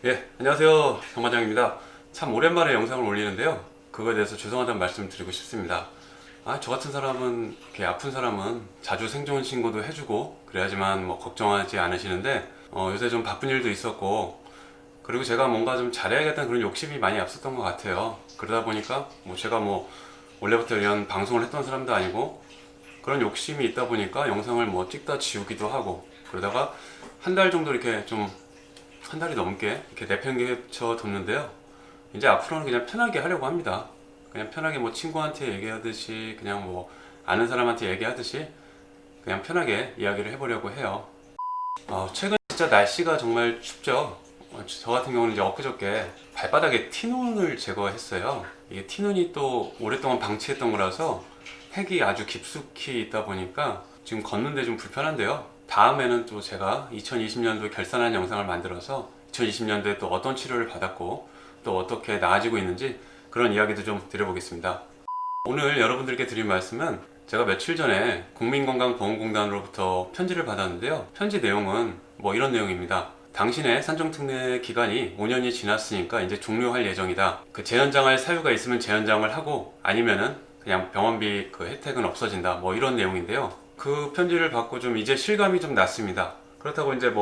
예, 안녕하세요. 정과장입니다. 참 오랜만에 영상을 올리는데요. 그거에 대해서 죄송하다는 말씀을 드리고 싶습니다. 저 같은 사람은, 이렇게 아픈 사람은 자주 생존 신고도 해주고, 그래야지만 뭐 걱정하지 않으시는데, 요새 좀 바쁜 일도 있었고, 그리고 제가 뭔가 좀 잘해야겠다는 그런 욕심이 많이 앞섰던 것 같아요. 그러다 보니까, 제가 원래부터 이런 방송을 했던 사람도 아니고, 그런 욕심이 있다 보니까 영상을 찍다 지우기도 하고, 그러다가 한 달 정도 이렇게 좀 한 달이 넘게 이렇게 내팽개쳐 뒀는데요. 이제 앞으로는 그냥 편하게 하려고 합니다. 그냥 편하게 친구한테 얘기하듯이, 그냥 아는 사람한테 얘기하듯이 그냥 편하게 이야기를 해보려고 해요. 최근 진짜 날씨가 정말 춥죠. 저 같은 경우는 이제 엊그저께 발바닥에 티눈을 제거했어요. 이게 티눈이 또 오랫동안 방치했던 거라서 핵이 아주 깊숙이 있다 보니까 지금 걷는데 좀 불편한데요. 다음에는 또 제가 2020년도 결산한 영상을 만들어서 2020년도에 또 어떤 치료를 받았고 또 어떻게 나아지고 있는지 그런 이야기도 좀 드려보겠습니다. 오늘 여러분들께 드린 말씀은 제가 며칠 전에 국민건강보험공단으로부터 편지를 받았는데요. 편지 내용은 이런 내용입니다. 당신의 산정특례 기간이 5년이 지났으니까 이제 종료할 예정이다. 그 재연장할 사유가 있으면 재연장을 하고, 아니면은 그냥 병원비 그 혜택은 없어진다. 이런 내용인데요. 그 편지를 받고 좀 이제 실감이 좀 났습니다. 그렇다고 이제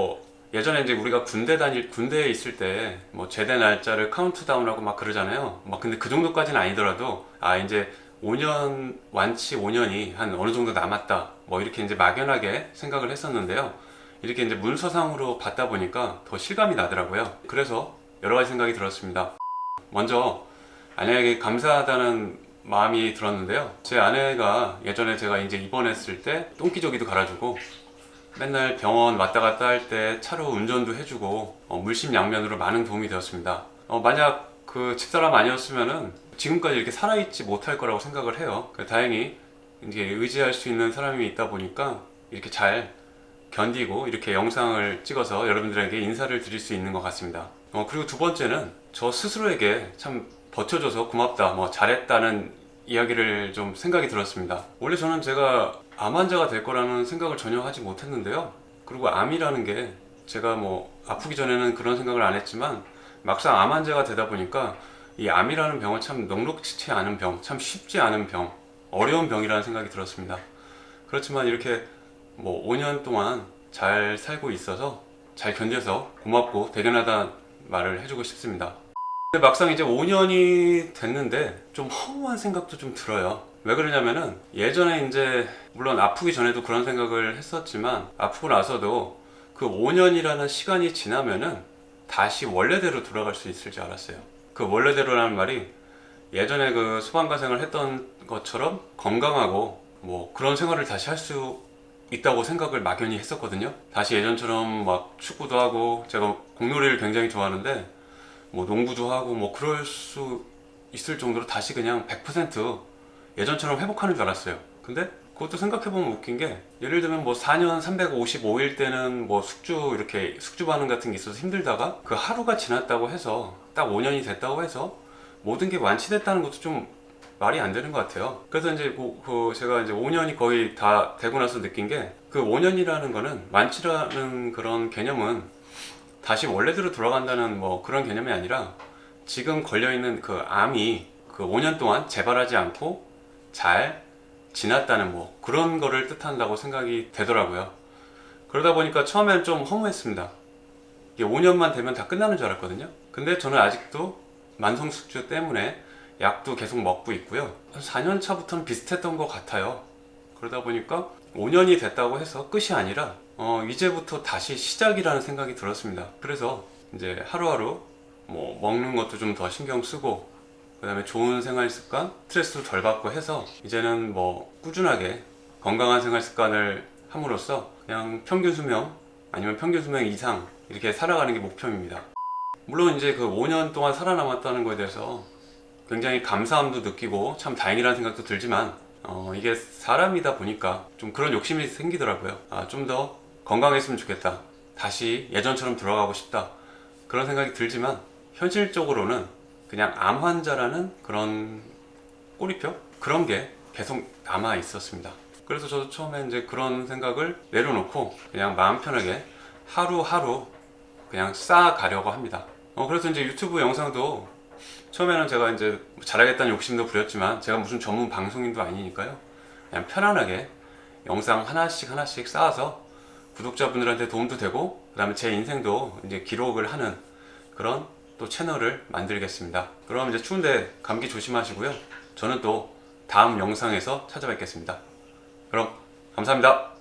예전에 이제 우리가 군대에 있을 때 제대 날짜를 카운트다운하고 막 그러잖아요. 근데 그 정도까지는 아니더라도 이제 5년 완치 5년이 한 어느 정도 남았다. 이렇게 이제 막연하게 생각을 했었는데요. 이렇게 이제 문서상으로 받다 보니까 더 실감이 나더라고요. 그래서 여러 가지 생각이 들었습니다. 먼저 아내에게 감사하다는 마음이 들었는데요. 제 아내가 예전에 제가 이제 입원했을 때 똥기저귀도 갈아주고, 맨날 병원 왔다 갔다 할 때 차로 운전도 해주고, 물심양면으로 많은 도움이 되었습니다. 만약 그 집사람 아니었으면은 지금까지 이렇게 살아있지 못할 거라고 생각을 해요. 다행히 이제 의지할 수 있는 사람이 있다 보니까 이렇게 잘 견디고 이렇게 영상을 찍어서 여러분들에게 인사를 드릴 수 있는 것 같습니다. 그리고 두 번째는 저 스스로에게 참 버텨줘서 고맙다, 잘했다는 이야기를 좀 생각이 들었습니다. 원래 저는 제가 암 환자가 될 거라는 생각을 전혀 하지 못했는데요. 그리고 암이라는 게 제가 아프기 전에는 그런 생각을 안 했지만 막상 암 환자가 되다 보니까 이 암이라는 병은 참 녹록치 않은 병, 참 쉽지 않은 병, 어려운 병이라는 생각이 들었습니다. 그렇지만 이렇게 5년 동안 잘 살고 있어서 잘 견뎌서 고맙고 대견하다 말을 해주고 싶습니다. 근데 막상 이제 5년이 됐는데 좀 허무한 생각도 좀 들어요. 왜 그러냐면은 예전에 이제 물론 아프기 전에도 그런 생각을 했었지만 아프고 나서도 그 5년이라는 시간이 지나면은 다시 원래대로 돌아갈 수 있을 줄 알았어요. 그 원래대로라는 말이 예전에 그 소방과생을 했던 것처럼 건강하고 그런 생활을 다시 할 수 있다고 생각을 막연히 했었거든요. 다시 예전처럼 축구도 하고, 제가 공놀이를 굉장히 좋아하는데 농구도 하고 그럴 수 있을 정도로 다시 그냥 100% 예전처럼 회복하는 줄 알았어요. 근데 그것도 생각해보면 웃긴 게, 예를 들면 4년 355일 때는 이렇게 숙주 반응 같은 게 있어서 힘들다가 그 하루가 지났다고 해서 딱 5년이 됐다고 해서 모든 게 완치됐다는 것도 좀 말이 안 되는 것 같아요. 그래서 이제 제가 이제 5년이 거의 다 되고 나서 느낀 게, 그 5년이라는 거는 완치라는 그런 개념은 다시 원래대로 돌아간다는 그런 개념이 아니라, 지금 걸려있는 그 암이 그 5년 동안 재발하지 않고 잘 지났다는 그런 거를 뜻한다고 생각이 되더라고요. 그러다 보니까 처음엔 좀 허무했습니다. 이게 5년만 되면 다 끝나는 줄 알았거든요. 근데 저는 아직도 만성숙주 때문에 약도 계속 먹고 있고요. 4년 차부터는 비슷했던 것 같아요. 그러다 보니까 5년이 됐다고 해서 끝이 아니라 이제부터 다시 시작이라는 생각이 들었습니다. 그래서 이제 하루하루 먹는 것도 좀 더 신경 쓰고, 그 다음에 좋은 생활 습관, 스트레스도 덜 받고 해서 이제는 꾸준하게 건강한 생활 습관을 함으로써 그냥 평균 수명 아니면 평균 수명 이상 이렇게 살아가는 게 목표입니다. 물론 이제 그 5년 동안 살아남았다는 거에 대해서 굉장히 감사함도 느끼고 참 다행이라는 생각도 들지만, 이게 사람이다 보니까 좀 그런 욕심이 생기더라고요. 좀 더 건강했으면 좋겠다, 다시 예전처럼 돌아가고 싶다, 그런 생각이 들지만 현실적으로는 그냥 암 환자라는 그런 꼬리표? 그런 게 계속 남아 있었습니다. 그래서 저도 처음에 이제 그런 생각을 내려놓고 그냥 마음 편하게 하루하루 그냥 쌓아가려고 합니다. 그래서 이제 유튜브 영상도 처음에는 제가 이제 잘하겠다는 욕심도 부렸지만 제가 무슨 전문 방송인도 아니니까요. 그냥 편안하게 영상 하나씩 하나씩 쌓아서 구독자분들한테 도움도 되고 그 다음에 제 인생도 이제 기록을 하는 그런 또 채널을 만들겠습니다. 그럼 이제 추운데 감기 조심하시고요. 저는 또 다음 영상에서 찾아뵙겠습니다. 그럼 감사합니다.